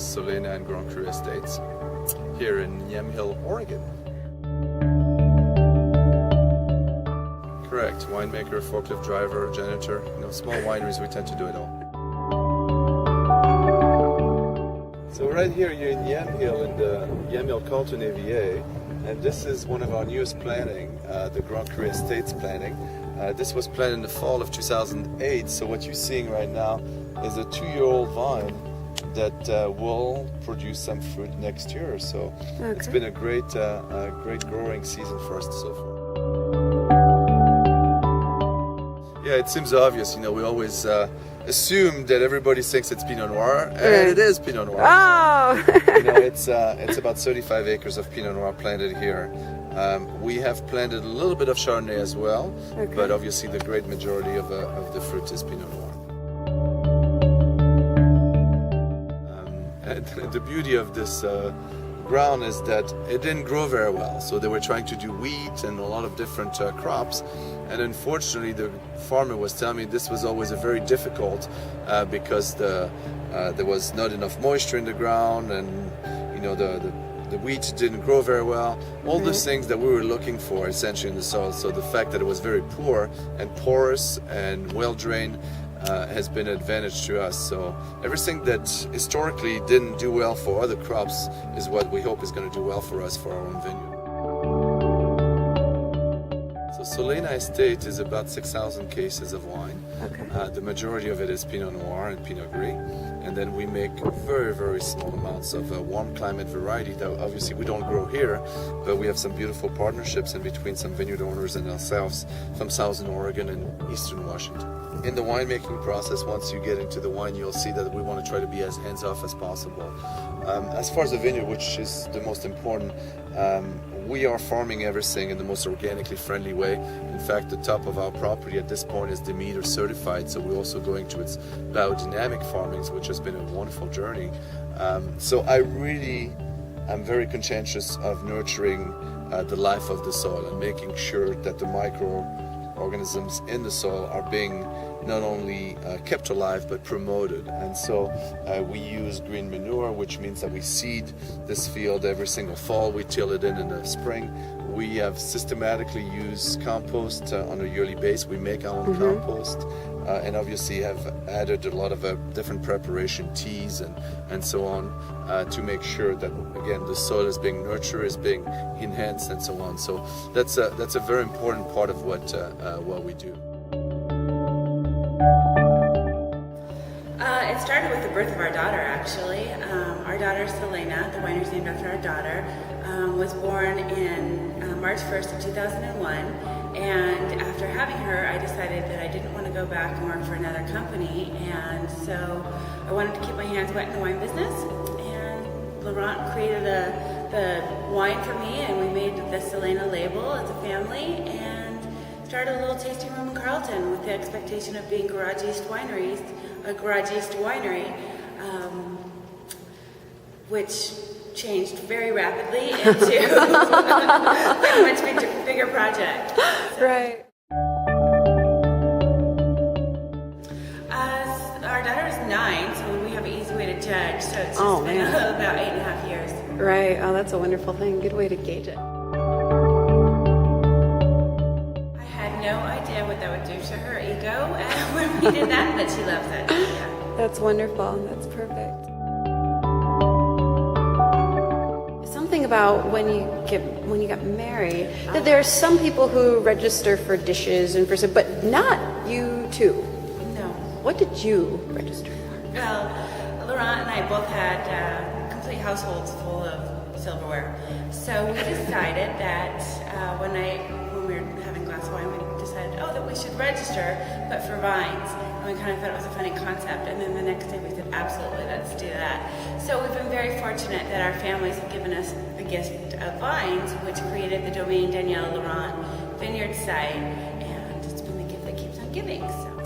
Solena and Grand Cru Estates here in Yamhill, Oregon. Correct. Winemaker, forklift driver, janitor. Small wineries, we tend to do it all. So right here you're in Yamhill, in the Yamhill Canton AVA, and this is one of our newest planning, the Grand Cru Estates planning. This was planted in the fall of 2008, so what you're seeing right now is a 2-year-old vine that will produce some fruit next year. So It's been a great growing season for us so far. Yeah, it seems obvious. We always assume that everybody thinks it's Pinot Noir, and it is Pinot Noir. Oh! It's about 35 acres of Pinot Noir planted here. We have planted a little bit of Chardonnay as well, but obviously the great majority of the fruit is Pinot Noir. And the beauty of this ground is that it didn't grow very well, so they were trying to do wheat and a lot of different crops, and unfortunately the farmer was telling me this was always very difficult because there was not enough moisture in the ground, and the wheat didn't grow very well. All those things that we were looking for essentially in the soil. So the fact that it was very poor and porous and well drained has been an advantage to us. So everything that historically didn't do well for other crops is what we hope is going to do well for us for our own vineyard. So Solena Estate is about 6,000 cases of wine. The majority of it is Pinot Noir and Pinot Gris. And then we make very, very small amounts of warm climate variety that obviously we don't grow here, but we have some beautiful partnerships in between some vineyard owners and ourselves from Southern Oregon and Eastern Washington. In the winemaking process, once you get into the wine, you'll see that we want to try to be as hands-off as possible. As far as the vineyard, which is the most important, we are farming everything in the most organically friendly way. In fact, the top of our property at this point is Demeter certified, so we're also going to its biodynamic farming, which has been a wonderful journey. So I'm very conscientious of nurturing the life of the soil and making sure that the microorganisms in the soil are being not only kept alive but promoted. And so we use green manure, which means that we seed this field every single fall. We till it in the spring. We have systematically used compost on a yearly basis. We make our own compost, and obviously have added a lot of different preparation teas and so on to make sure that, again, the soil is being nurtured, is being enhanced, and so on. So that's a very important part of what we do. It started with the birth of our daughter, actually. Our daughter, Solena, the winery's named after our daughter, was born in March 1st of 2001. And after having her, I decided that I didn't want to go back and work for another company. And so I wanted to keep my hands wet in the wine business. And Laurent created the wine for me, and we made the Solena label as a family, and started a little tasting room in Carlton with the expectation of being garage east winery, which changed very rapidly into a much bigger project. So, Right. Our daughter is 9, so we have an easy way to judge. So it's just been about 8.5 years. Right. Oh, that's a wonderful thing. Good way to gauge it. I had no idea what that would do to her ego when we did that, but she loves it. Yeah. That's wonderful. That's perfect. Something about when you got married, that there are some people who register for dishes and for some, but not you two. No. What did you register for? Well, Laurent and I both had complete households full of silverware. So we decided that when we were having a glass of wine, we decided, that we should register, but for vines. And we kind of thought it was a funny concept. And then the next day we said, absolutely, let's do that. So we've been very fortunate that our families have given us the gift of vines, which created the Domaine Danielle Laurent vineyard site. And it's been the gift that keeps on giving. So.